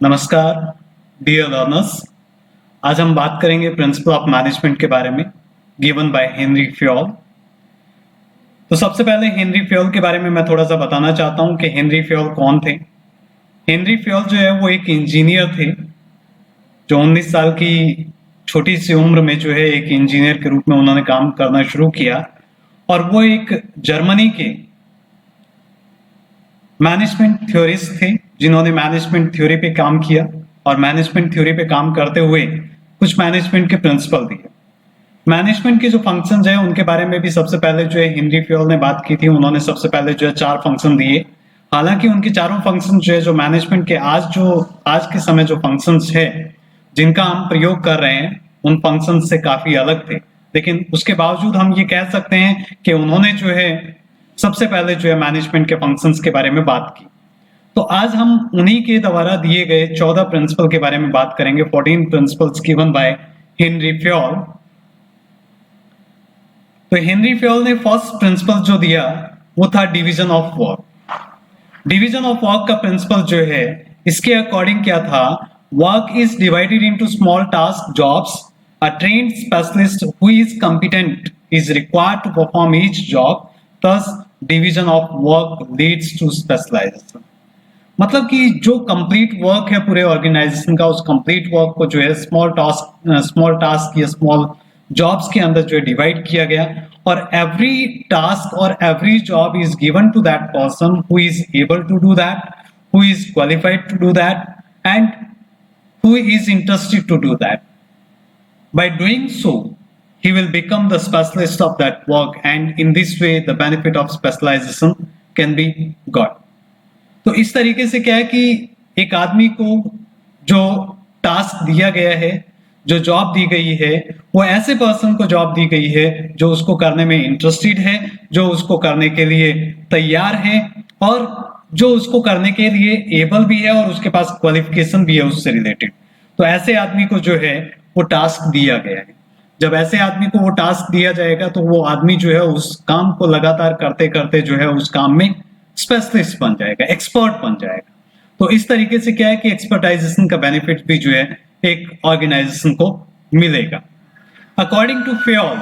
नमस्कार dear learners. आज हम बात करेंगे प्रिंसिपल ऑफ मैनेजमेंट के बारे में, गिवन बाय हेनरी फ्योल। तो सबसे पहले हेनरी फ्योल के बारे में मैं थोड़ा सा बताना चाहता हूं कि हेनरी फ्योल कौन थे। हेनरी फ्योल जो है वो एक इंजीनियर थे जो 19 साल की छोटी सी उम्र में जो है एक इंजीनियर के रूप में उन्होंने काम करना शुरू किया, और वो एक जर्मनी के मैनेजमेंट थ्योरिस्ट थे जिन्होंने मैनेजमेंट थ्योरी पे काम किया, और मैनेजमेंट थ्योरी पे काम करते हुए कुछ मैनेजमेंट के प्रिंसिपल दिए। मैनेजमेंट के जो फंक्शंस हैं उनके बारे में भी सबसे पहले जो है हेनरी फ्योल ने बात की थी। उन्होंने सबसे पहले जो है 4 फंक्शन दिए। हालांकि उनके चारों फंक्शन जो है जो मैनेजमेंट के आज के समय जो फंक्शंस है जिनका हम प्रयोग कर रहे हैं उन फंक्शन से काफी अलग थे, लेकिन उसके बावजूद हम ये कह सकते हैं कि उन्होंने जो है सबसे पहले जो है मैनेजमेंट के फंक्शंस के बारे में बात की। तो आज हम उन्हीं के द्वारा दिए गए 14 प्रिंसिपल के बारे में बात करेंगे। 14 principles given by Henry Fayol. तो हेनरी फ्योल ने फर्स्ट प्रिंसिपल जो दिया वो था division of work. Division of work का प्रिंसिपल जो है इसके अकॉर्डिंग क्या था, work is divided into small task jobs. A trained specialist who is competent is required to perform each job, thus division of work leads to specialization. मतलब कि जो complete work है पूरे ऑर्गेनाइजेशन का, उस कंप्लीट वर्क को जो है स्मॉल टास्क या स्मॉल जॉब्स के अंदर जो है डिवाइड किया गया, और एवरी टास्क और every job is given to that person who is able to do that, who is qualified to do that, and who is interested to do that. By doing so, he will become the specialist of that work, and in this way the benefit of specialization can be got. तो इस तरीके से क्या है कि एक आदमी को जो टास्क दिया गया है, जो जॉब दी गई है, वो ऐसे पर्सन को जॉब दी गई है जो उसको करने में इंटरेस्टेड है, जो उसको करने के लिए तैयार है, और जो उसको करने के लिए एबल भी है और उसके पास क्वालिफिकेशन भी है उससे रिलेटेड। तो ऐसे आदमी को जो है वो टास्क दिया गया है। जब ऐसे आदमी को वो टास्क दिया जाएगा तो वो आदमी जो है उस काम को लगातार करते करते जो है उस काम में स्पेशलिस्ट बन जाएगा, एक्सपर्ट बन जाएगा। तो इस तरीके से क्या है कि एक्सपर्टाइजेशन का बेनिफिट भी जो है एक ऑर्गेनाइजेशन को मिलेगा। According to Fayol,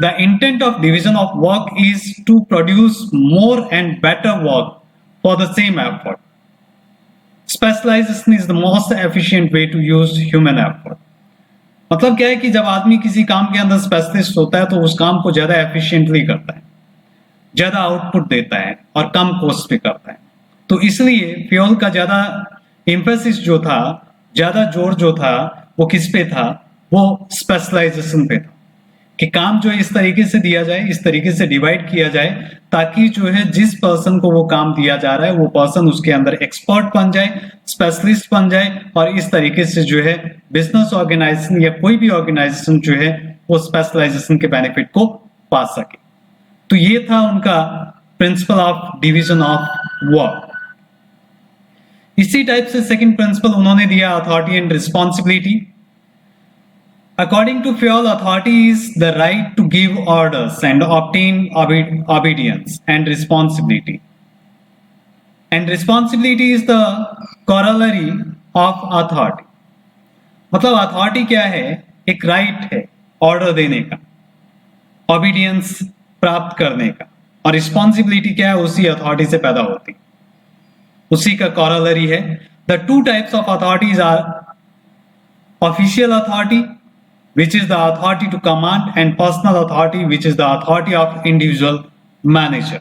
the intent of division of work is to produce more and better work for the same effort. Specialization is the most efficient way to use human effort. मतलब क्या है कि जब आदमी किसी काम के अंदर स्पेशलिस्ट होता है तो उस काम को ज्यादा एफिशिएंटली करता है, ज्यादा आउटपुट देता है और कम कॉस्ट पे करता है। तो इसलिए फ्योल का ज्यादा एम्फेसिस जो था, ज्यादा जोर जो था वो किस पे था, वो स्पेशलाइजेशन पे था कि काम जो है इस तरीके से दिया जाए, इस तरीके से डिवाइड किया जाए ताकि जो है जिस पर्सन को वो काम दिया जा रहा है वो पर्सन उसके अंदर एक्सपर्ट बन जाए, स्पेशलिस्ट बन जाए, और इस तरीके से जो है बिजनेस ऑर्गेनाइजेशन या कोई भी ऑर्गेनाइजेशन जो है वो स्पेशलाइजेशन के बेनिफिट को पा सके। तो ये था उनका principle of division of work. इसी टाइप से सेकंड प्रिंसिपल उन्होंने दिया authority and responsibility. According to Fyoll, authority is the right to give orders and obtain obedience, and responsibility. And responsibility is the corollary of authority. मतलब authority क्या है, एक right है order देने का, ऑबिडियंस प्राप्त करने का, और रिस्पॉन्सिबिलिटी क्या है, उसी अथॉरिटी से पैदा होती, उसी का कॉरलरी है। The two types of authorities are official authority which is the authority to command, and personal authority which is the authority of individual manager.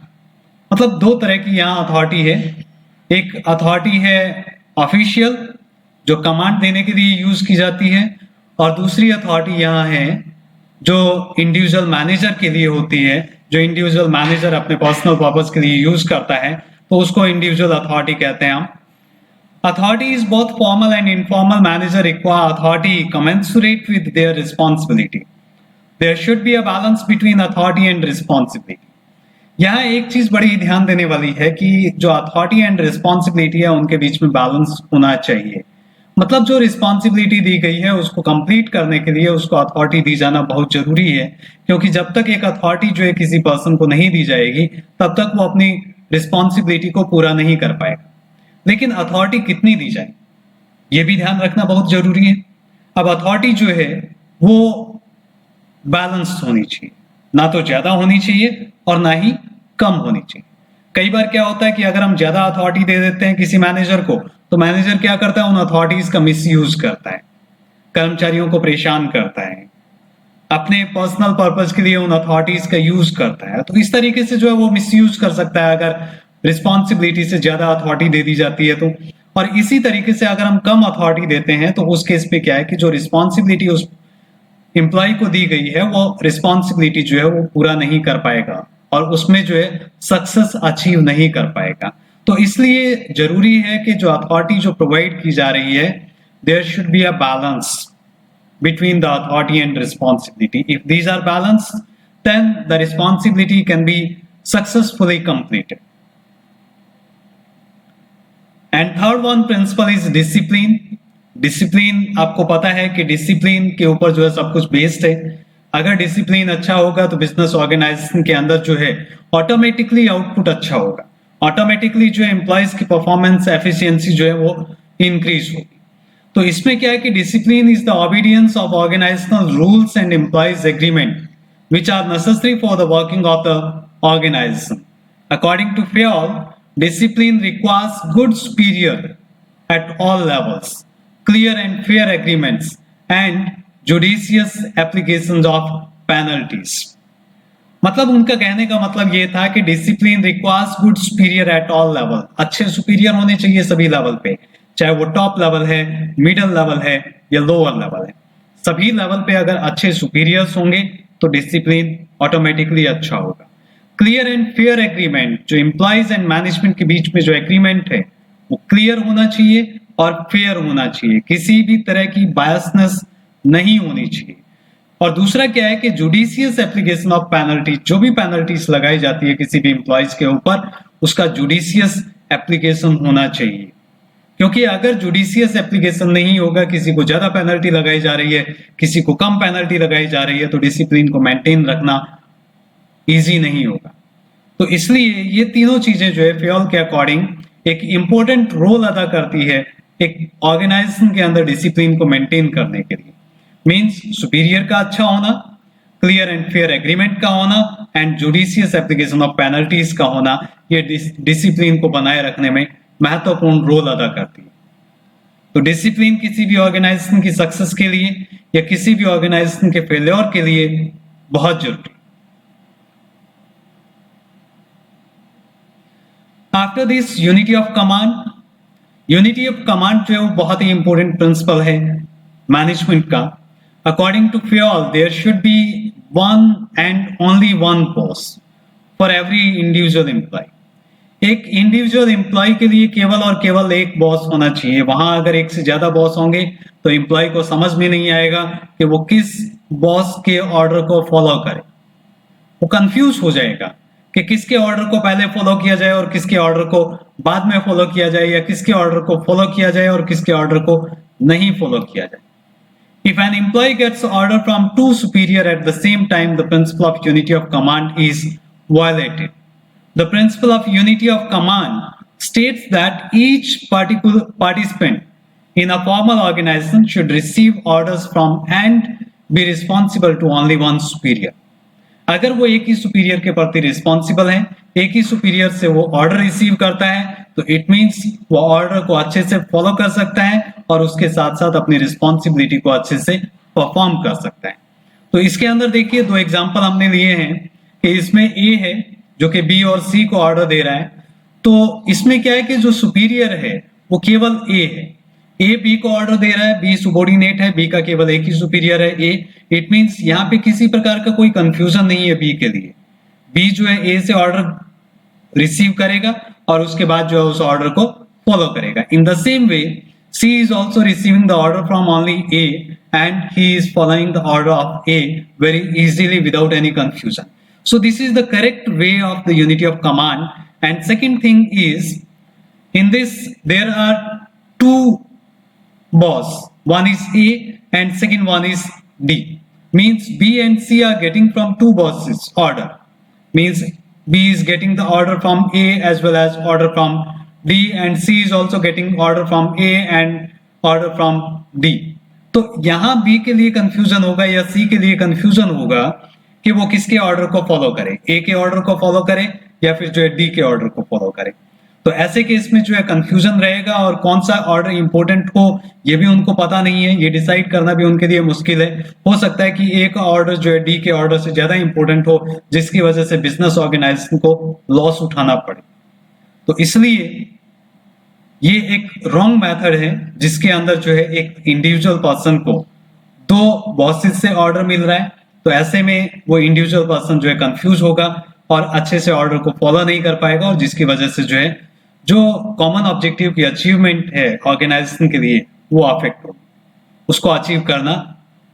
मतलब दो तरह की यहाँ अथॉरिटी है। एक अथॉरिटी है ऑफिशियल जो कमांड देने के लिए यूज की जाती है, और दूसरी अथॉरिटी यहाँ है जो इंडिविजुअल मैनेजर के लिए होती है। जो इंडिविजुअल मैनेजर अपने पर्सनल पर्पस के लिए यूज करता है तो उसको इंडिविजुअल अथॉरिटी कहते हैं हम। Authority is both formal and informal. Manager require authority commensurate with their responsibility. There should be a balance between authority and responsibility. यहाँ एक चीज बड़ी ध्यान देने वाली है कि जो अथॉरिटी एंड रिस्पॉन्सिबिलिटी है उनके बीच में बैलेंस होना चाहिए। मतलब जो रिस्पॉन्सिबिलिटी दी गई है उसको कंप्लीट करने के लिए उसको अथॉरिटी दी जाना बहुत जरूरी है, क्योंकि जब तक एक अथॉरिटी जो है किसी पर्सन को नहीं दी जाएगी तब तक वो अपनी रिस्पॉन्सिबिलिटी को पूरा नहीं कर पाएगा। लेकिन अथॉरिटी कितनी दी जाए, ये भी ध्यान रखना बहुत जरूरी है। अब अथॉरिटी जो है वो बैलेंस्ड होनी चाहिए, ना तो ज्यादा होनी चाहिए और ना ही कम होनी चाहिए। कई बार क्या होता है कि अगर हम ज्यादा अथॉरिटी दे देते हैं किसी मैनेजर को, तो मैनेजर क्या करता है, उन अथॉरिटीज का मिसयूज करता है, कर्मचारियों को परेशान करता है, अपने पर्सनल पर्पस के लिए उन अथॉरिटीज का यूज करता है। तो इस तरीके से जो है वो मिसयूज कर सकता है अगर रिस्पॉन्सिबिलिटी से ज्यादा अथॉरिटी दे दी जाती है तो। और इसी तरीके से अगर हम कम अथॉरिटी देते हैं तो उस केस पे क्या है कि जो रिस्पॉन्सिबिलिटी उस एम्प्लॉय को दी गई है वो रिस्पॉन्सिबिलिटी जो है वो पूरा नहीं कर पाएगा और उसमें जो है सक्सेस अचीव नहीं कर पाएगा। तो इसलिए जरूरी है कि जो अथॉरिटी जो प्रोवाइड की जा रही है, there should be a balance between the authority and responsibility. If these are balanced, then the responsibility can be successfully completed. And third one principle is discipline. Discipline, आपको पता है कि डिसिप्लिन के ऊपर जो है सब कुछ बेस्ड है। अगर डिसिप्लिन अच्छा होगा तो बिजनेस ऑर्गेनाइजेशन के अंदर जो है ऑटोमेटिकली आउटपुट अच्छा होगा, ऑटोमेटिकली जो है एम्प्लॉयज की परफॉर्मेंस एफिशिएंसी जो है वो इंक्रीज होगी। तो इसमें क्या है कि discipline is the obedience of organizational rules and employees agreement which are necessary for the working of the organization. According to Fayol, discipline requires good superior at all levels, clear and fair agreements, and judicious applications of penalties. मतलब उनका कहने का मतलब ये था कि discipline requires good superior at all level, अच्छे superior होने चाहिए सभी लेवल पे, चाहे वो टॉप लेवल है, मिडिल लेवल है या लोअर लेवल है। सभी लेवल पे अगर अच्छे सुपीरियर्स होंगे तो डिसिप्लिन ऑटोमेटिकली अच्छा होगा। क्लियर एंड फेयर एग्रीमेंट, जो एम्प्लॉयज एंड मैनेजमेंट के बीच में जो एग्रीमेंट है वो क्लियर होना चाहिए और फेयर होना चाहिए, किसी भी तरह की बायसनेस नहीं होनी चाहिए। और दूसरा क्या है कि जुडिशियस एप्लीकेशन ऑफ पेनल्टी, जो भी पेनल्टीज लगाई जाती है किसी भी एम्प्लॉयज के ऊपर, उसका जुडिशियस एप्लीकेशन होना चाहिए। क्योंकि अगर जुडिशियस एप्लीकेशन नहीं होगा, किसी को ज्यादा पेनल्टी लगाई जा रही है, किसी को कम पेनल्टी लगाई जा रही है, तो डिसिप्लिन को मेंटेन रखना इजी नहीं होगा। तो इसलिए ये तीनों चीजें जो है फेयोल के अकॉर्डिंग एक इंपॉर्टेंट रोल अदा करती है एक ऑर्गेनाइजेशन के अंदर डिसिप्लिन को मेंटेन करने के लिए। मींस सुपीरियर का अच्छा होना, क्लियर एंड फेयर एग्रीमेंट का होना and judicious application of penalties का होना, ये डिसिप्लिन को बनाए रखने में महत्वपूर्ण रोल अदा करती है। तो डिसिप्लिन किसी भी ऑर्गेनाइजेशन की सक्सेस के लिए या किसी भी ऑर्गेनाइजेशन के फेलियर के लिए बहुत जरूरी। After this unity of command, unity of command जो है वो बहुत ही इंपॉर्टेंट प्रिंसिपल है मैनेजमेंट का। According to Fayol there should be one and only one boss for every individual employee. एक इंडिविजुअल एम्प्लॉय के लिए केवल और केवल एक बॉस होना चाहिए। वहां अगर एक से ज्यादा बॉस होंगे तो एम्प्लॉय को समझ में नहीं आएगा कि वो किस बॉस के ऑर्डर को फॉलो करे, वो कंफ्यूज हो जाएगा कि किसके ऑर्डर को पहले फॉलो किया जाए और किसके ऑर्डर को बाद में फॉलो किया जाए, या किसके ऑर्डर को फॉलो किया जाए और किसके ऑर्डर को नहीं फॉलो किया जाए। If an employee gets order from two superior at the same time, the principle of unity of command is violated. The principle of unity of command states that each particular participant in a formal organization should receive orders from and be responsible to only one superior. अगर वो एक ही superior के प्रति responsible है, एक ही superior से वो order receive करता है, तो इट मींस वो ऑर्डर को अच्छे से फॉलो कर सकता है और उसके साथ साथ अपनी रिस्पॉन्सिबिलिटी को अच्छे से परफॉर्म कर सकता है। तो इसके अंदर देखिए दो एग्जांपल हमने लिए हैं कि इसमें ए है जो कि बी और सी को ऑर्डर दे रहा है। तो इसमें क्या है कि जो सुपीरियर है वो केवल ए है, ए बी को ऑर्डर दे रहा है, बी सुबॉर्डिनेट है, बी का केवल एक ही सुपीरियर है ए। इट मींस यहाँ पे किसी प्रकार का कोई कंफ्यूजन नहीं है बी के लिए। बी जो है ए से ऑर्डर रिसीव करेगा और उसके बाद जो है उस ऑर्डर को फॉलो करेगा। In the same way C is also receiving the order from only A and he is following the order of A very easily without any confusion. So this is the correct way of the unity of command. And second thing is, in this there are two boss, one is A and second one is D. Means B and C are getting from two bosses order. Means B is getting the order from A as well as order from D, and C is also getting order from A and order from D. तो यहां B के लिए confusion होगा या सी के लिए confusion होगा कि वो किसके ऑर्डर को फॉलो करे, ए के ऑर्डर को फॉलो करे या फिर जो है डी के ऑर्डर को फॉलो करे। तो ऐसे केस में जो है कंफ्यूजन रहेगा और कौन सा ऑर्डर इंपॉर्टेंट हो ये भी उनको पता नहीं है, ये डिसाइड करना भी उनके लिए मुश्किल है। हो सकता है कि ए का ऑर्डर जो है डी के ऑर्डर से ज्यादा इंपॉर्टेंट हो, जिसकी वजह से बिजनेस ऑर्गेनाइजेशन को लॉस उठाना पड़े। तो इसलिए ये एक रॉन्ग मेथड है जिसके अंदर जो है एक इंडिविजुअल पर्सन को दो बॉसेस से ऑर्डर मिल रहा है, तो ऐसे में वो इंडिविजुअल पर्सन जो है कंफ्यूज होगा और अच्छे से ऑर्डर को फॉलो नहीं कर पाएगा, और जिसकी वजह से जो है जो कॉमन ऑब्जेक्टिव की अचीवमेंट है ऑर्गेनाइजेशन के लिए वो अफेक्ट हो, उसको अचीव करना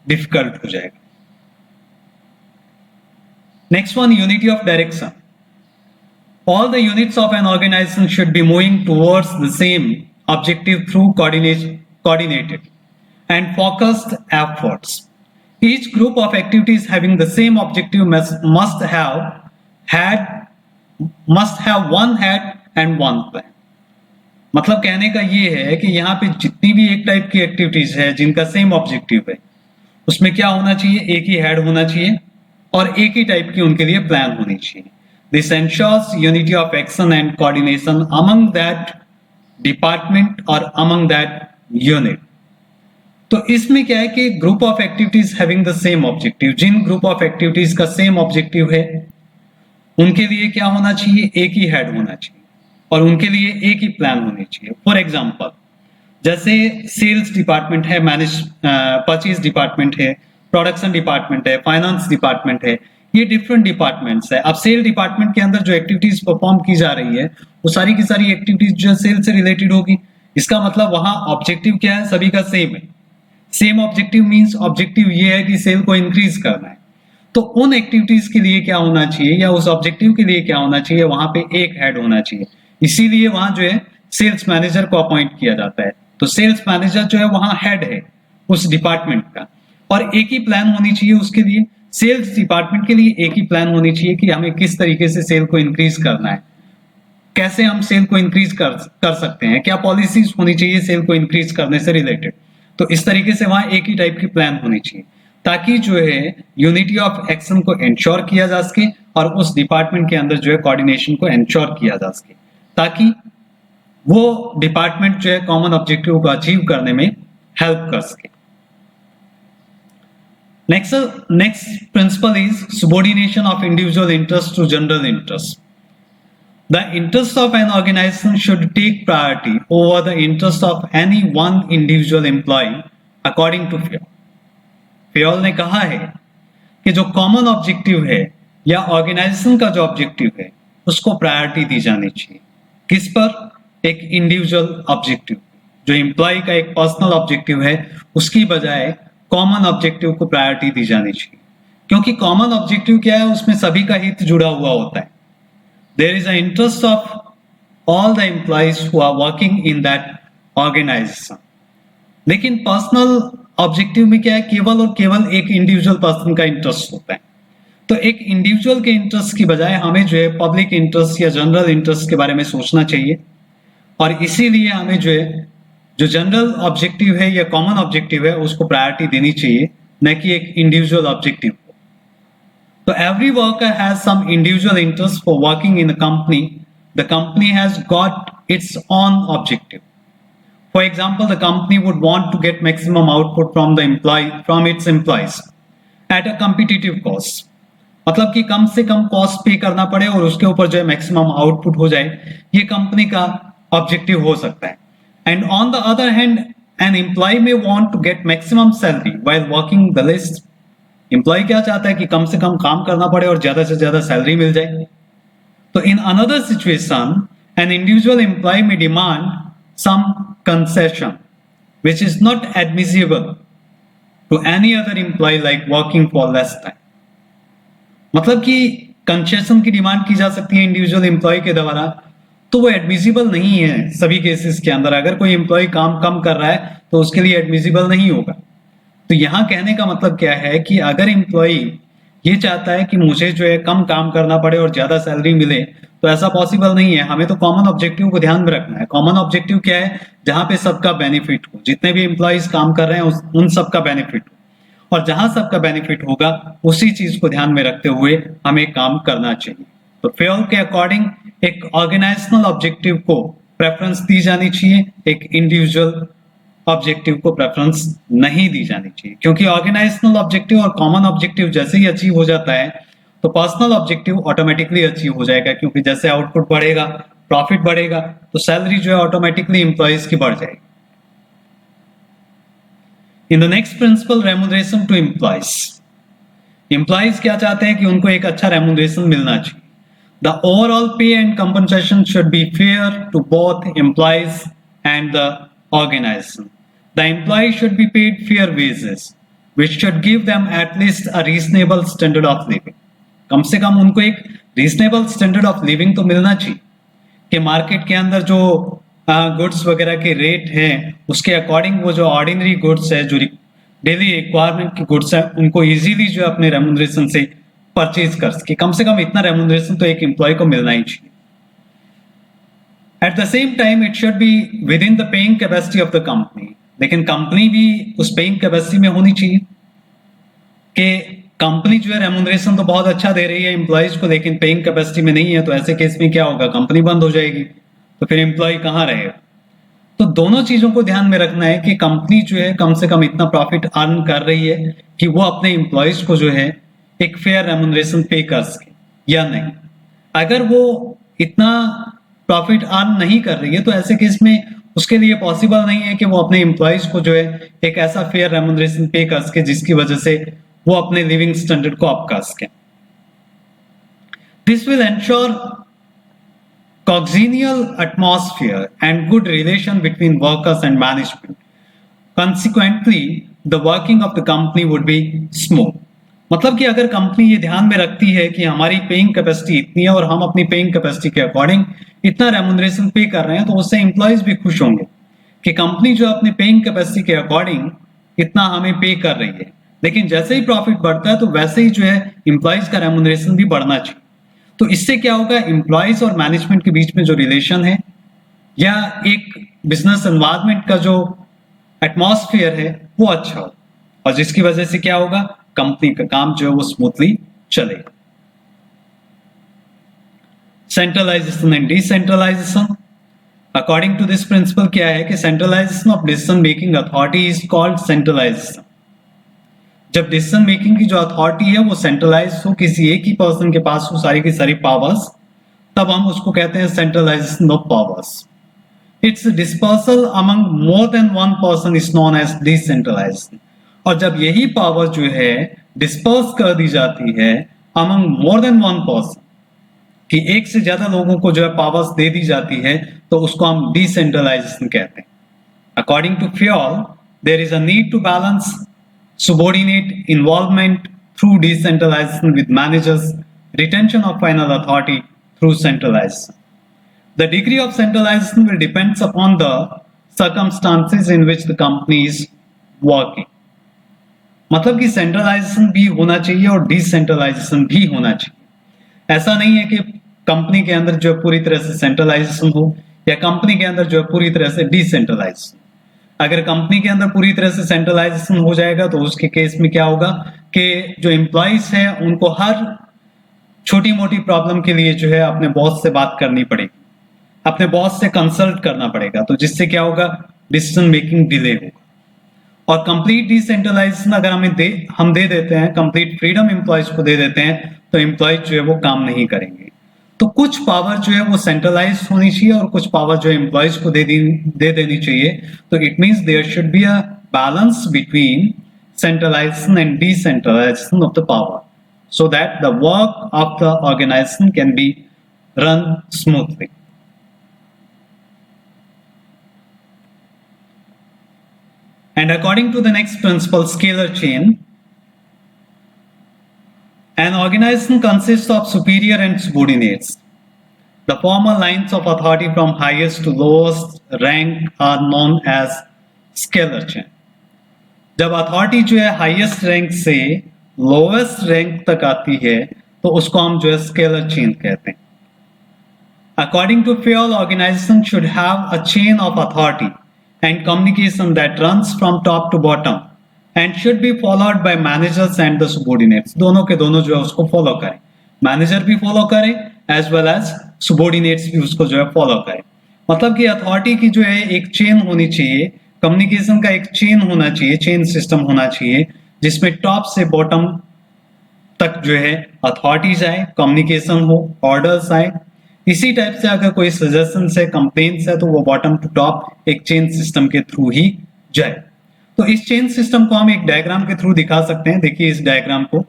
डिफिकल्ट हो जाएगा। Next one, unity of direction. All the units of an organization should be moving towards the same objective through coordinated and focused efforts. Each group of activities having the same objective must have one head and one plan. मतलब कहने का ये है कि यहाँ पे जितनी भी एक टाइप की एक्टिविटीज है जिनका सेम ऑब्जेक्टिव है, उसमें क्या होना चाहिए, एक ही हेड होना चाहिए और एक ही टाइप की उनके लिए प्लान होनी चाहिए। This ensures unity of action and coordination among that department or among that unit. तो इसमें क्या है कि group of activities having the same objective, जिन ग्रुप ऑफ एक्टिविटीज का सेम ऑब्जेक्टिव है उनके लिए क्या होना चाहिए, एक ही हेड होना चाहिए और उनके लिए एक ही प्लान होनी चाहिए। फॉर एग्जांपल, जैसे सेल्स डिपार्टमेंट है, परचेज डिपार्टमेंट है, प्रोडक्शन डिपार्टमेंट है, फाइनेंस डिपार्टमेंट है, ये डिफरेंट डिपार्टमेंट्स है। अब सेल डिपार्टमेंट के अंदर जो एक्टिविटीज परफॉर्म की जा रही है वो सारी की सारी एक्टिविटीज जो है सेल से रिलेटेड होगी। इसका मतलब वहां ऑब्जेक्टिव क्या है, सभी का सेम है। सेम ऑब्जेक्टिव मींस ऑब्जेक्टिव ये है कि सेल को इंक्रीज करना है। तो उन एक्टिविटीज के लिए क्या होना चाहिए या उस ऑब्जेक्टिव के लिए क्या होना चाहिए, वहां पे एक हेड होना चाहिए। इसीलिए वहां जो है सेल्स मैनेजर को अपॉइंट किया जाता है। तो सेल्स मैनेजर जो है वहां हेड है उस डिपार्टमेंट का, और एक ही प्लान होनी चाहिए उसके लिए। सेल्स डिपार्टमेंट के लिए एक ही प्लान होनी चाहिए कि हमें किस तरीके से सेल को इंक्रीज करना है, कैसे हम सेल को इंक्रीज कर सकते हैं, क्या पॉलिसीज होनी चाहिए सेल को इंक्रीज करने से रिलेटेड। तो इस तरीके से वहां एक ही टाइप की प्लान होनी चाहिए ताकि जो है यूनिटी ऑफ एक्शन को इंश्योर किया जा सके और उस डिपार्टमेंट के अंदर जो है कोऑर्डिनेशन को इंश्योर किया जा सके, ताकि वो डिपार्टमेंट जो है कॉमन ऑब्जेक्टिव को अचीव करने में हेल्प कर सके। Next principle is subordination of individual interest to general interest. The interest of an organization should take priority over the interest of any one individual employee according to Fayol. Fayol ने कहा है कि जो common objective है या organisation का जो objective है उसको प्रायोरिटी दी जानी चाहिए। किस पर? एक इंडिविजुअल ऑब्जेक्टिव। जो एम्प्लॉय का एक पर्सनल ऑब्जेक्टिव है उसकी बजाय कॉमन ऑब्जेक्टिव को प्रायोरिटी दी जानी चाहिए, क्योंकि कॉमन ऑब्जेक्टिव क्या है, उसमें सभी का हित जुड़ा हुआ होता है। There is a interest of all the employees who are working in that organization. लेकिन पर्सनल ऑब्जेक्टिव में क्या है, केवल और केवल एक इंडिविजुअल पर्सन का इंटरेस्ट होता है। तो एक इंडिविजुअल के इंटरेस्ट की बजाय हमें जो है पब्लिक इंटरेस्ट या जनरल इंटरेस्ट के बारे में सोचना चाहिए, और इसीलिए हमें जो है जो जनरल ऑब्जेक्टिव है या कॉमन ऑब्जेक्टिव है उसको प्रायोरिटी देनी चाहिए, न कि एक इंडिविजुअल ऑब्जेक्टिव को। तो every worker has some individual interest for working in the company has got its own objective. For example, the company would want to get maximum output from its employees at a competitive cost. मतलब कि कम से कम cost पे करना पड़े और उसके ऊपर जो है मैक्सिमम आउटपुट हो जाए, ये कंपनी का ऑब्जेक्टिव हो सकता है। And on the other hand, an employee may want to get maximum salary while working the least. Employee क्या चाहता है कि कम से कम काम करना पड़े और ज्यादा से ज्यादा सैलरी मिल जाए। तो in another situation, an individual employee may demand some concession, which is not admissible to any other employee like working for less time. मतलब कि कंसेशन की डिमांड की जा सकती है इंडिविजुअल एम्प्लॉय के द्वारा, तो वो एडमिसिबल नहीं है सभी केसेस के अंदर। अगर कोई एम्प्लॉय काम कम कर रहा है तो उसके लिए एडमिसिबल नहीं होगा। तो यहां कहने का मतलब क्या है कि अगर एम्प्लॉय ये चाहता है कि मुझे जो है कम काम करना पड़े और ज्यादा सैलरी मिले, तो ऐसा पॉसिबल नहीं है। हमें तो कॉमन ऑब्जेक्टिव को ध्यान में रखना है। कॉमन ऑब्जेक्टिव क्या है? जहां पे सबका बेनिफिट हो, जितने भी एम्प्लॉइज काम कर रहे हैं उन सबका बेनिफिट हो, और जहां सबका बेनिफिट होगा उसी चीज को ध्यान में रखते हुए हमें काम करना चाहिए। तो फेयर के अकॉर्डिंग एक ऑर्गेनाइजेशनल ऑब्जेक्टिव को प्रेफरेंस दी जानी चाहिए, एक इंडिविजुअल ऑब्जेक्टिव को प्रेफरेंस नहीं दी जानी चाहिए, क्योंकि ऑर्गेनाइजेशनल ऑब्जेक्टिव और कॉमन ऑब्जेक्टिव जैसे ही अचीव हो जाता है तो पर्सनल ऑब्जेक्टिव ऑटोमेटिकली अचीव हो जाएगा, क्योंकि जैसे आउटपुट बढ़ेगा, प्रॉफिट बढ़ेगा, तो सैलरी जो है ऑटोमेटिकली एम्प्लॉइज की बढ़ जाएगी। In the next principle, remuneration to employees. Employees क्या चाहते हैं कि उनको एक अच्छा रेम्यूनरेशन मिलना चाहिए। The overall pay and compensation should be fair to both employees and the organization. The employee should be paid fair wages, which should give them at least a reasonable standard of living. कम से कम उनको एक reasonable standard of living तो मिलना चाहिए कि market के अंदर जो गुड्स वगैरह के रेट हैं उसके अकॉर्डिंग वो जो ऑर्डिनरी गुड्स है, जो डेली रिक्वायरमेंट की गुड्स है, उनको इजीली जो अपने रेम्यूनरेशन से परचेज कर सके। कम से कम इतना रेम्यूनरेशन तो एक एम्प्लॉय को मिलना ही चाहिए। At the same time, it should be within the paying capacity of the company. लेकिन कंपनी भी उस पेइंग कैपेसिटी में होनी चाहिए कि कंपनी जो है रेम्यूनरेशन तो बहुत अच्छा दे रही है एम्प्लॉइज को, लेकिन पेइंग कैपेसिटी में नहीं है, तो ऐसे केस में क्या होगा? कंपनी बंद हो जाएगी, तो फिर एम्प्लॉय कहाँ रहेगा? तो दोनों चीजों को ध्यान में रखना है कि कंपनी जो है कम से कम इतना प्रॉफिट अर्न कर रही है कि वो अपने एम्प्लॉइज को जो है एक फेयर रेम्यूनरेशन पे कर सके या नहीं। अगर वो इतना प्रॉफिट अर्न नहीं कर रही है तो ऐसे केस में उसके लिए पॉसिबल नहीं है कि वो अपने एम्प्लॉइज को जो है एक ऐसा फेयर रेम्यूनरेशन पे कर सके जिसकी वजह से वो अपने लिविंग स्टैंडर्ड को अप कर सके। This will ensure congenial atmosphere and good relation between workers and management. Consequently, the working of the company would be smooth. मतलब कि अगर कंपनी ये ध्यान में रखती है कि हमारी पेइंग कैपेसिटी इतनी है और हम अपनी पेइंग कैपेसिटी के अकॉर्डिंग इतना रेम्यूनरेशन पे कर रहे हैं, तो उससे एम्प्लॉइज भी खुश होंगे कि कंपनी जो अपने पेइंग कैपेसिटी के अकॉर्डिंग इतना हमें पे कर रही है। लेकिन जैसे ही प्रॉफिट बढ़ता है तो वैसे ही जो है एम्प्लॉइज का रेम्यूनरेशन भी बढ़ना चाहिए। तो इससे क्या होगा? एम्प्लॉइज और मैनेजमेंट के बीच में जो रिलेशन है या एक बिजनेस एनवायरनमेंट का जो एटमॉस्फेयर है वो अच्छा हो, और जिसकी वजह से क्या होगा? कंपनी का काम जो है वो स्मूथली चलेगा। Centralization and decentralization. According to this principle क्या है कि centralization of decision making authority is called centralization. जब डिसीजन मेकिंग की जो अथॉरिटी है वो सेंट्रलाइज हो, किसी एक ही पर्सन के पास हो सारी की सारी पावर्स, तब हम उसको कहते हैं centralization of powers. Its dispersal among more than one person is known as decentralization. और जब यही पावर जो है डिस्पर्स कर दी जाती है among more than one person, कि एक से ज्यादा लोगों को जो है पावर्स दे दी जाती है, तो उसको हम डिसेंट्रलाइजेशन कहते हैं। According to Fayol, there is a need to balance subordinate involvement through decentralization with managers, retention of final authority through centralization. The degree of centralization will depend upon the circumstances in which the company is working. मतलब कि centralisation भी होना चाहिए और decentralisation भी होना चाहिए। ऐसा नहीं है कि कंपनी के अंदर जो पूरी तरह से सेंट्रलाइजेशन हो या कंपनी के अंदर जो पूरी तरह से डिसेंट्रलाइजेशन। अगर कंपनी के अंदर पूरी तरह से सेंट्रलाइजेशन हो जाएगा तो उसके केस में क्या होगा कि जो एम्प्लॉइज हैं उनको हर छोटी मोटी प्रॉब्लम के लिए जो है अपने बॉस से बात करनी पड़ेगी, अपने बॉस से कंसल्ट करना पड़ेगा, तो जिससे क्या होगा? डिसीजन मेकिंग डिले होगा। और कंप्लीट डिसेंट्रलाइजेशन अगर हम दे देते हैं, कंप्लीट फ्रीडम एम्प्लॉइज को दे देते हैं, तो एम्प्लॉइज जो है वो काम नहीं करेंगे। तो कुछ पावर जो है वो सेंट्रलाइज होनी चाहिए और कुछ पावर जो एम्प्लॉइज को दे देनी चाहिए। तो it means there should be a balance between centralization and decentralization of the power, so that the work of the organization can be run smoothly. And according to the next principle, scalar chain, an organization consists of superior and subordinates. The former lines of authority from highest to lowest rank are known as scalar chain. जब authority जो है highest rank से lowest rank तक आती है तो उसको हम जो है स्केलर चेन कहते हैं। According to Fayol, organization should have a chain of authority and communication that runs from top to bottom and should be followed by managers and the subordinates. दोनों के दोनों जो है उसको फॉलो करें, मैनेजर भी फॉलो करें एज वेल एज subordinates भी उसको जो है फॉलो करें। मतलब कि अथॉरिटी की जो है एक चेन होनी चाहिए, कम्युनिकेशन का एक चेन होना चाहिए, चेन सिस्टम होना चाहिए जिसमें टॉप से बॉटम तक जो है अथॉरिटीज आए, कम्युनिकेशन हो, ऑर्डर्स आए। इसी टाइप से अगर कोई सजेशन है, कंप्लेंट्स है तो वो बॉटम टू टॉप एक चेन सिस्टम के थ्रू ही जाए। तो इस चेन सिस्टम को हम एक डायग्राम के थ्रू दिखा सकते हैं। देखिए इस डायग्राम को,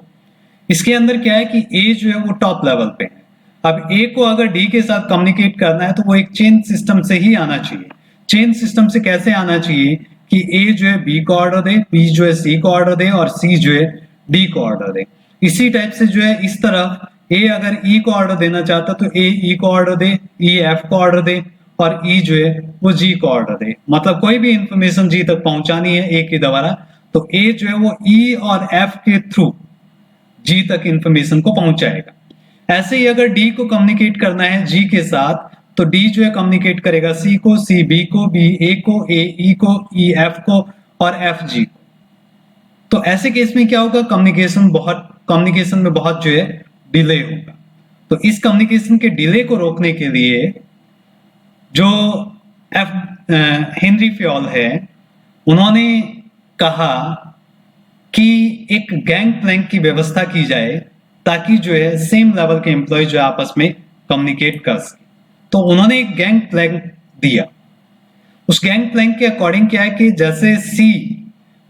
इसके अंदर क्या है कि ए जो है वो टॉप लेवल पे है। अब ए को अगर डी के साथ कम्युनिकेट करना है तो वो एक चेन सिस्टम से ही आना चाहिए। चेन सिस्टम से कैसे आना चाहिए कि ए जो है बी को ऑर्डर दे, बी जो है सी को ऑर्डर दे और सी जो है डी को ऑर्डर दे। इसी टाइप से जो है इस तरफ ए अगर ई को ऑर्डर देना चाहता तो ए ई को ऑर्डर दे, ई एफ को ऑर्डर दे और ई जो है वो जी को ऑर्डर दे। मतलब कोई भी इंफॉर्मेशन जी तक पहुंचानी है ए के द्वारा तो ए जो है वो ई और एफ के थ्रू जी तक इंफॉर्मेशन को पहुंचाएगा। ऐसे ही अगर डी को कम्युनिकेट करना है जी के साथ तो डी जो है कम्युनिकेट करेगा सी को, सी बी को, बी ए को, ए ई को, ई एफ को और एफ जी को। तो ऐसे केस में क्या होगा, कम्युनिकेशन में बहुत जो है डिले होगा। तो इस कम्युनिकेशन के डिले को रोकने के लिए जो हेनरी फ्योल है उन्होंने कहा कि एक गैंग प्लैंक की व्यवस्था की जाए ताकि जो है सेम लेवल के एम्प्लॉय जो आपस में कम्युनिकेट कर सके। तो उन्होंने एक गैंग प्लैंक दिया। उस गैंग प्लैंक के अकॉर्डिंग क्या है कि जैसे सी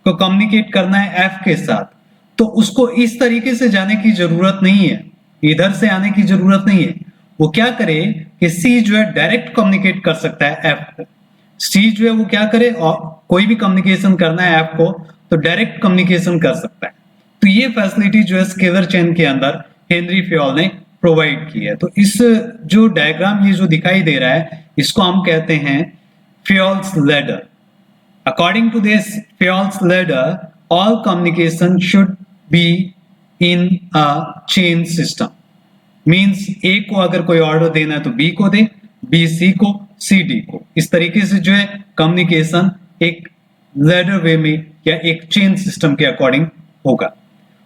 को कम्युनिकेट करना है एफ के साथ तो उसको इस तरीके से जाने की जरूरत नहीं है, इधर से आने की जरूरत नहीं है। वो क्या करे कि सी जो है डायरेक्ट कम्युनिकेट कर सकता है एफ को। सी जो है वो क्या करे, और कोई भी कम्युनिकेशन करना है एफ को तो डायरेक्ट कम्युनिकेशन कर सकता है। तो ये फैसिलिटी जो है स्केलर चेन के अंदर हेनरी फ्योल ने प्रोवाइड की है। तो इस जो डायग्राम ये जो दिखाई दे रहा है इसको हम कहते हैं Fayol's ladder. According to this Fayol's ladder all communication should be in a chain system. Means A को अगर कोई ऑर्डर देना है तो B को दे, B C को, C D को। इस तरीके से जो है कम्युनिकेशन एक लैडर वे में या एक चेन सिस्टम के अकॉर्डिंग होगा।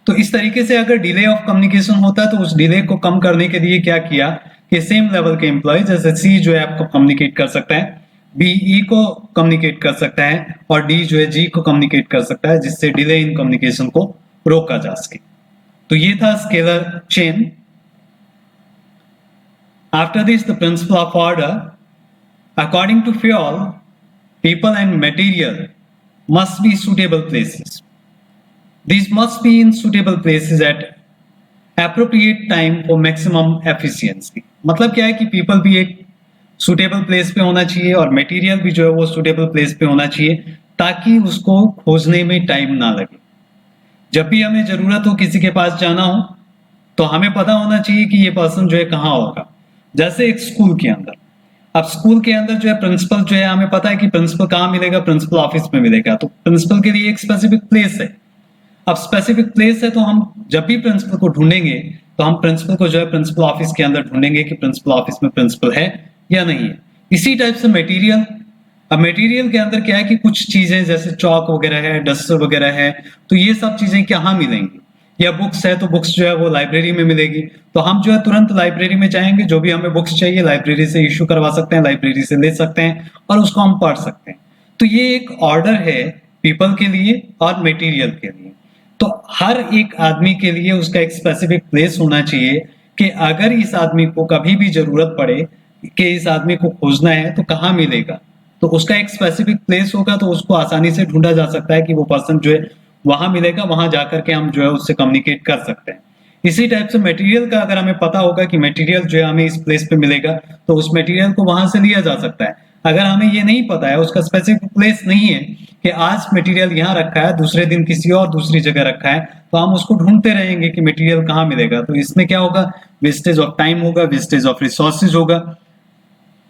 तो इस तरीके से अगर डिले ऑफ कम्युनिकेशन होता है तो उस डिले को कम करने के लिए क्या किया कि सेम लेवल के एम्प्लॉय जैसे C जो है आपको कम्युनिकेट कर सकता है, बी ई को कम्युनिकेट कर सकता है और डी जो है जी को कम्युनिकेट कर सकता है, जिससे डिले इन कम्युनिकेशन को रोका जा सके। तो ये था scalar chain. After this the principle of order, according to Fayol, people and material must be suitable places. These must be in suitable places at appropriate time for maximum efficiency। मतलब क्या है कि पीपल भी एक suitable place पे होना चाहिए और मटेरियल भी जो है वो सुटेबल प्लेस पे होना चाहिए ताकि उसको खोजने में टाइम ना लगे। जब भी हमें जरूरत हो किसी के पास जाना हो तो हमें पता होना चाहिए कि ये पर्सन जो है कहाँ होगा। जैसे एक स्कूल के अंदर, अब स्कूल के अंदर जो है प्रिंसिपल जो है हमें पता है कि प्रिंसिपल कहाँ मिलेगा, प्रिंसिपल ऑफिस में मिलेगा। तो प्रिंसिपल के लिए एक स्पेसिफिक प्लेस है। अब स्पेसिफिक प्लेस है तो हम जब भी प्रिंसिपल को ढूंढेंगे तो हम प्रिंसिपल को जो है प्रिंसिपल ऑफिस के अंदर ढूंढेंगे कि प्रिंसिपल ऑफिस में प्रिंसिपल है या नहीं है। इसी टाइप से मटेरियल, अब मटेरियल के अंदर क्या है कि कुछ चीजें जैसे चौक वगैरह है, डस्टर वगैरह है, तो ये सब चीजें कहाँ मिलेंगी, या बुक्स है तो बुक्स जो है वो लाइब्रेरी में मिलेगी। तो हम जो है तुरंत लाइब्रेरी में जाएंगे, जो भी हमें बुक्स चाहिए लाइब्रेरी से इश्यू करवा सकते हैं, लाइब्रेरी से ले सकते हैं और उसको हम पढ़ सकते हैं। तो ये एक ऑर्डर है पीपल के लिए और मटेरियल के लिए। तो हर एक आदमी के लिए उसका एक स्पेसिफिक प्लेस होना चाहिए कि अगर इस आदमी को कभी भी जरूरत पड़े कि इस आदमी को खोजना है तो कहाँ मिलेगा, तो उसका एक स्पेसिफिक प्लेस होगा तो उसको आसानी से ढूंढा जा सकता है कि वो पर्सन जो है वहां मिलेगा, वहां जाकर के हम जो है उससे कम्युनिकेट कर सकते हैं। इसी टाइप से मटेरियल का अगर हमें पता होगा कि मटेरियल जो है हमें इस प्लेस पे मिलेगा तो उस मटेरियल को वहां से लिया जा सकता है। अगर हमें ये नहीं पता है, उसका स्पेसिफिक प्लेस नहीं है कि आज मटेरियल यहाँ रखा है, दूसरे दिन किसी और दूसरी जगह रखा है, तो हम उसको ढूंढते रहेंगे कि मटेरियल कहाँ मिलेगा। तो इसमें क्या होगा, वेस्टेज ऑफ टाइम होगा, वेस्टेज ऑफ रिसोर्सेज होगा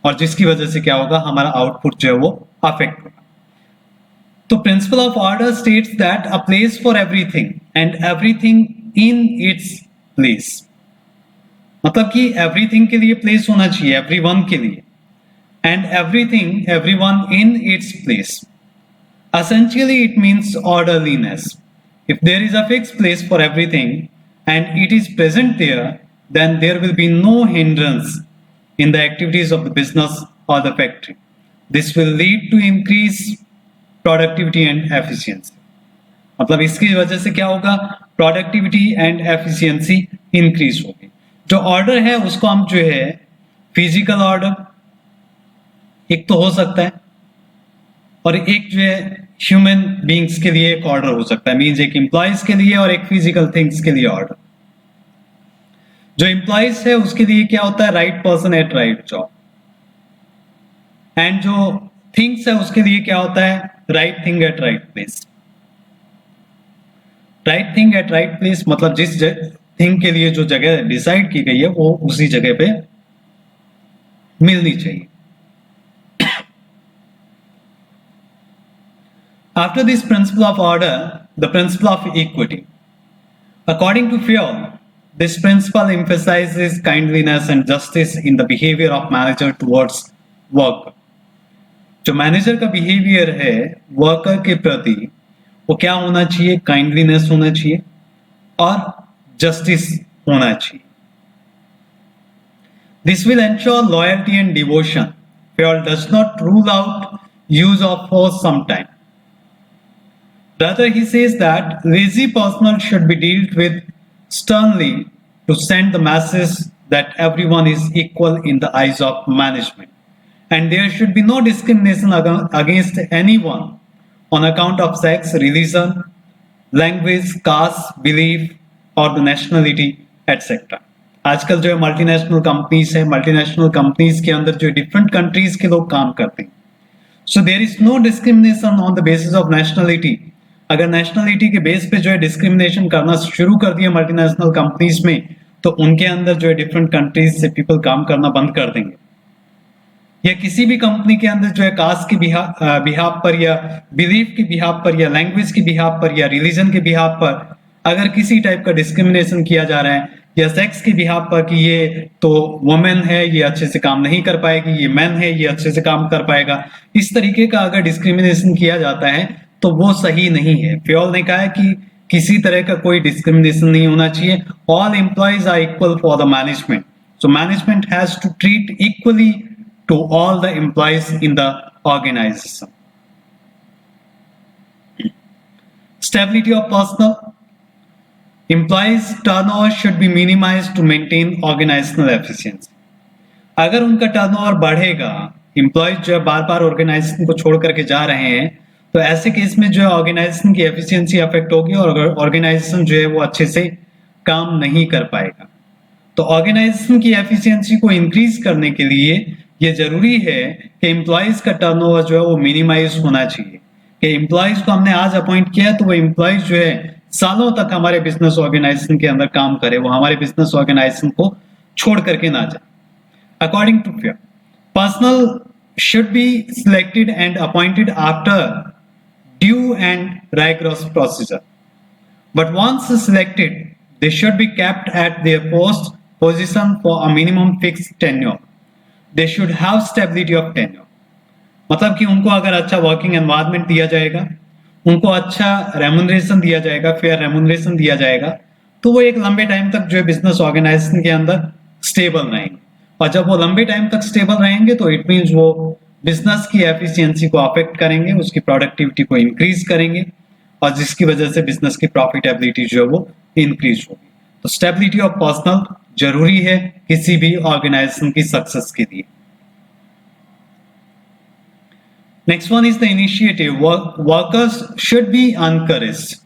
और जिसकी वजह से क्या होगा, हमारा आउटपुट जो है वो अफेक्ट होगा। तो principal of order states that a place for everything and everything in its place. मतलब कि एवरीथिंग के लिए प्लेस होना चाहिए, एवरीवन के लिए, and everything everyone in its place. Essentially, it means orderliness. If there is a fixed place for everything and it is present there, then there will be no hindrance in the activities of the business or the factory. This will lead to increased productivity and efficiency. मतलब इसकी वजह से क्या होगा, productivity and efficiency increase होगी। जो order है उसको हम जो है फिजिकल ऑर्डर एक तो हो सकता है, और एक जो है ह्यूमन बीइंग्स के लिए एक ऑर्डर हो सकता है, मींस एक एम्प्लॉयज के लिए और एक फिजिकल थिंग्स के लिए ऑर्डर। जो एम्प्लॉयज है उसके लिए क्या होता है, right person at right job, and जो थिंग्स है उसके लिए क्या होता है, right thing at right place. Right thing at right place मतलब जिस थिंग के लिए जो जगह डिसाइड की गई है वो उसी जगह पे मिलनी चाहिए। After this principle of order, the principle of equity. According to Fayol, this principle emphasizes kindliness and justice in the behavior of manager towards worker. जो मैनेजर का बिहेवियर है वर्कर के प्रति वो क्या होना चाहिए, काइंडलीनेस होना चाहिए और जस्टिस होना चाहिए। This will ensure loyalty and devotion. Fayol does not rule out use of force sometimes. Rather, he says that lazy personnel should be dealt with sternly to send the message that everyone is equal in the eyes of management. And there should be no discrimination against anyone on account of sex, religion, language, caste, belief, or the nationality, etc. आजकल जो है multinational companies है, multinational companies के अंदर जो different countries के लोग काम करते हैं, so there is no discrimination on the basis of nationality. अगर नेशनलिटी के बेस पे जो है डिस्क्रिमिनेशन करना शुरू कर दिया मल्टीनेशनल कंपनीज में, तो उनके अंदर जो है डिफरेंट कंट्रीज से पीपल काम करना बंद कर देंगे। या किसी भी कंपनी के अंदर जो है कास्ट के बिहाफ पर या बिलीफ के बिहाफ पर या लैंग्वेज के बिहाफ पर या रिलीजन के बिहाफ पर अगर किसी टाइप का डिस्क्रिमिनेशन किया जा रहा है, या सेक्स के बिहाफ पर कि ये तो वुमेन है ये अच्छे से काम नहीं कर पाएगी, ये मैन है ये अच्छे से काम कर पाएगा, इस तरीके का अगर डिस्क्रिमिनेशन किया जाता है तो वो सही नहीं है। फ्योल ने कहा है कि किसी तरह का कोई डिस्क्रिमिनेशन नहीं होना चाहिए। All employees are equal for the management, so management has to treat equally to all the employees in the organization. Stability of personal employees turnover should be minimized to maintain organizational efficiency. अगर उनका turnover बढ़ेगा, employees जो है बार बार organisation को छोड़ करके जा रहे हैं, तो ऐसे केस में जो है ऑर्गेनाइजेशन की एफिशिएंसी अफेक्ट होगी और ऑर्गेनाइजेशन जो है वो अच्छे से काम नहीं कर पाएगा। तो ऑर्गेनाइजेशन की एफिशिएंसी को इंक्रीज करने के लिए ये जरूरी है कि एम्प्लॉयज का टर्नओवर जो है वो मिनिमाइज होना चाहिए, कि एम्प्लॉयज को हमने आज अपॉइंट किया तो वो एम्प्लॉयज जो है सालों तक हमारे बिजनेस ऑर्गेनाइजेशन के अंदर काम करे, वो हमारे बिजनेस ऑर्गेनाइजेशन को छोड़ करके ना जाए। According to Fayol, personnel should be selected and appointed after due and rigorous procedure. But once selected, they should be kept at their position for a minimum fixed tenure. They should have stability of tenure. मतलब कि उनको अगर अच्छा working environment दिया जाएगा, उनको अच्छा remuneration दिया जाएगा, फेयर रेम्यूनरेशन दिया जाएगा, तो वो एक लंबे टाइम तक जो है बिजनेस ऑर्गेनाइजेशन के अंदर स्टेबल रहेंगे। और जब वो लंबे टाइम तक स्टेबल रहेंगे तो इट मीन्स वो बिजनेस की एफिशिएंसी को अफेक्ट करेंगे, उसकी प्रोडक्टिविटी को इंक्रीज करेंगे, और जिसकी वजह से बिजनेस की प्रॉफिटेबिलिटी जो है वो इंक्रीज होगी। तो स्टेबिलिटी ऑफ पर्सनल जरूरी है किसी भी ऑर्गेनाइजेशन की सक्सेस के लिए। Next one is the initiative. Workers should be encouraged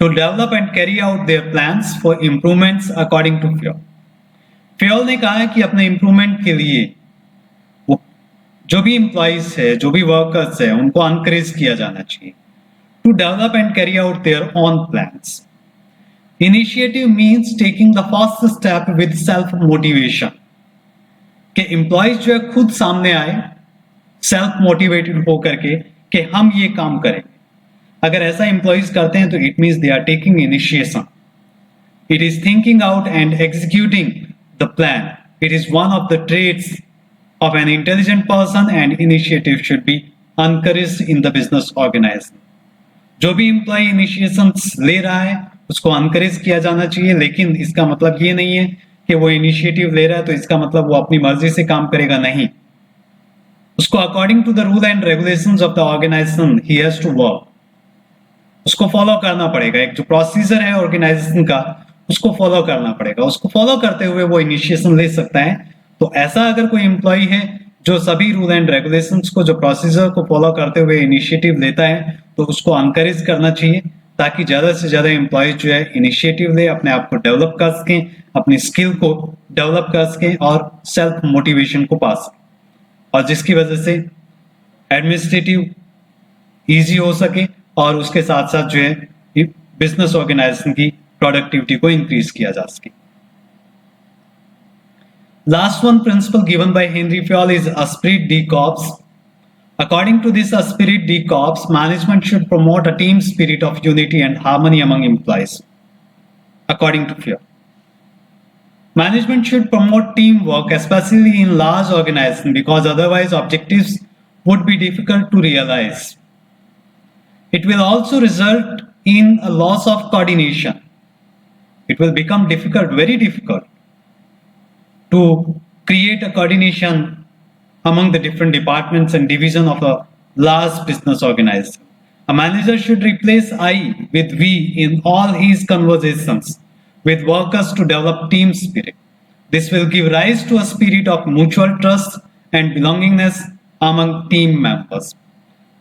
to develop and carry out their plans for improvements according to Fayol। Fayol ने कहा है कि अपने इंप्रूवमेंट के लिए जो भी एम्प्लॉइज है, जो भी वर्कर्स है, उनको एनकरेज किया जाना चाहिए to develop and carry out their own plans. Initiative means taking the first step with self motivation, कि एम्प्लॉइज जो है खुद सामने आए सेल्फ मोटिवेटेड होकर के कि हम ये काम करेंगे। अगर ऐसा एम्प्लॉइज करते हैं तो it means they are taking initiation, it is thinking out and executing the plan, it is one of the trades of an intelligent person and initiative should be encouraged in the business organization. जो भी employ initiation ले रहा है उसको encourage किया जाना चाहिए, लेकिन इसका मतलब ये नहीं है कि वो इनिशिएटिव ले रहा है तो इसका मतलब वो अपनी मर्जी से काम करेगा, नहीं। उसको according to the rule and regulations of the organization he has to work, उसको फॉलो करना पड़ेगा। एक जो प्रोसीजर है ऑर्गेनाइजेशन का उसको फॉलो करना पड़ेगा, उसको फॉलो करते हुए वो इनिशिएशन ले सकता है। तो ऐसा अगर कोई एम्प्लॉय है जो सभी रूल एंड रेगुलेशंस को, जो प्रोसीजर को फॉलो करते हुए इनिशिएटिव लेता है, तो उसको एनकरेज करना चाहिए ताकि ज्यादा से ज्यादा एम्प्लॉय जो है इनिशिएटिव ले, अपने आप को डेवलप कर सकें, अपनी स्किल को डेवलप कर सकें और सेल्फ मोटिवेशन को पा सकें, और जिसकी वजह से एडमिनिस्ट्रेटिव इजी हो सके और उसके साथ साथ जो है बिजनेस ऑर्गेनाइजेशन की प्रोडक्टिविटी को इंक्रीज किया जा सके। Last one principle given by Henry Fayol is Esprit de Corps. According to this Esprit de Corps, management should promote a team spirit of unity and harmony among employees. According to Fayol, management should promote teamwork, especially in large organizations, because otherwise objectives would be difficult to realize. It will also result in a loss of coordination. It will become difficult, very difficult, to create a coordination among the different departments and division of a large business organization. A manager should replace I with we in all his conversations with workers to develop team spirit. This will give rise to a spirit of mutual trust and belongingness among team members.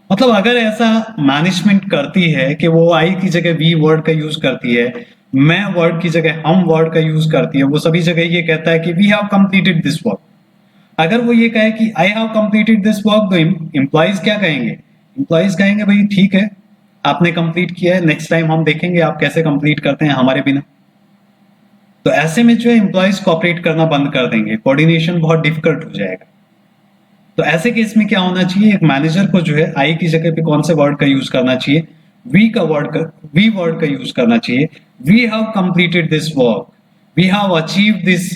मतलब अगर ऐसा management करती है कि वो आई की जगह we word का यूज करती है, मैं वर्ड की जगह हम वर्ड का यूज करती है, वो सभी जगह ये कहता है कि we have completed this work. अगर वो ये कहे कि I have completed this work, तो एम्प्लॉइज क्या कहेंगे? एम्प्लॉइज कहेंगे भाई ठीक है, आपने कंप्लीट किया है, नेक्स्ट टाइम हम देखेंगे आप कैसे कंप्लीट करते हैं हमारे बिना। तो ऐसे में जो है एम्प्लॉइज कोऑपरेट करना बंद कर देंगे, कोऑर्डिनेशन बहुत डिफिकल्ट हो जाएगा। तो ऐसे केस में क्या होना चाहिए? एक मैनेजर को जो है आई की जगह पे कौन से वर्ड का यूज करना चाहिए? वी वर्ड का यूज करना चाहिए। We have completed this work, we have achieved this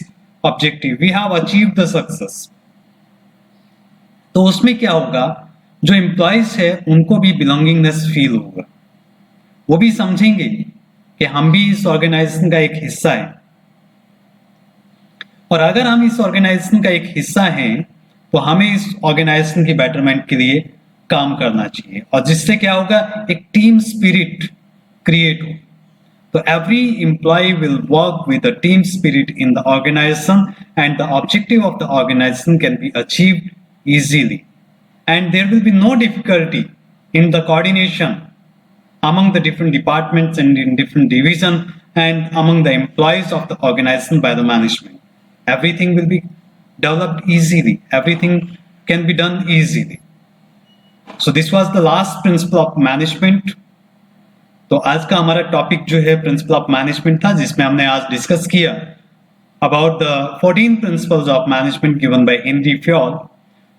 objective, we have achieved the success. तो उसमें क्या होगा, जो एम्प्लॉइज है उनको भी बिलोंगिंगनेस फील होगा, वो भी समझेंगे कि हम भी इस ऑर्गेनाइजेशन का एक हिस्सा है, और अगर हम इस ऑर्गेनाइजेशन का एक हिस्सा हैं तो हमें इस ऑर्गेनाइजेशन की बेटरमेंट के लिए काम करना चाहिए, और जिससे क्या होगा, एक टीम स्पिरिट क्रिएट हो। तो every employee will work with a team spirit in the organization, and the objective of the organization can be achieved easily, and there will be no difficulty in the coordination among the different departments and in different division and among the employees of the organization by the management. Everything will be developed easily, everything can be done easily. So this was the last principle of management. तो आज का हमारा topic जो है principle of management था, जिसमें हमने आज डिस्कस किया about the 14 principles of management given by Henry Fayol,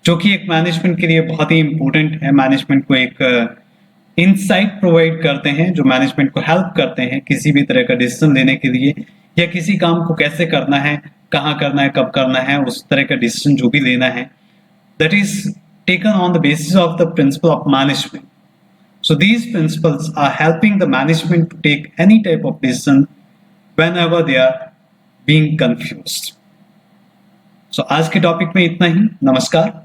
जो कि एक मैनेजमेंट के लिए बहुत ही इंपॉर्टेंट है। मैनेजमेंट को एक इनसाइट प्रोवाइड करते हैं जो मैनेजमेंट को हेल्प करते हैं किसी भी तरह का डिसीजन लेने के लिए, या किसी काम को कैसे करना है, कहाँ करना है, कब करना है, उस तरह का डिसीजन जो भी लेना है, that is taken on the basis of the principle of management. So these principles are helping the management to take any type of decision whenever they are being confused. So आज के topic में इतना ही. नमस्कार.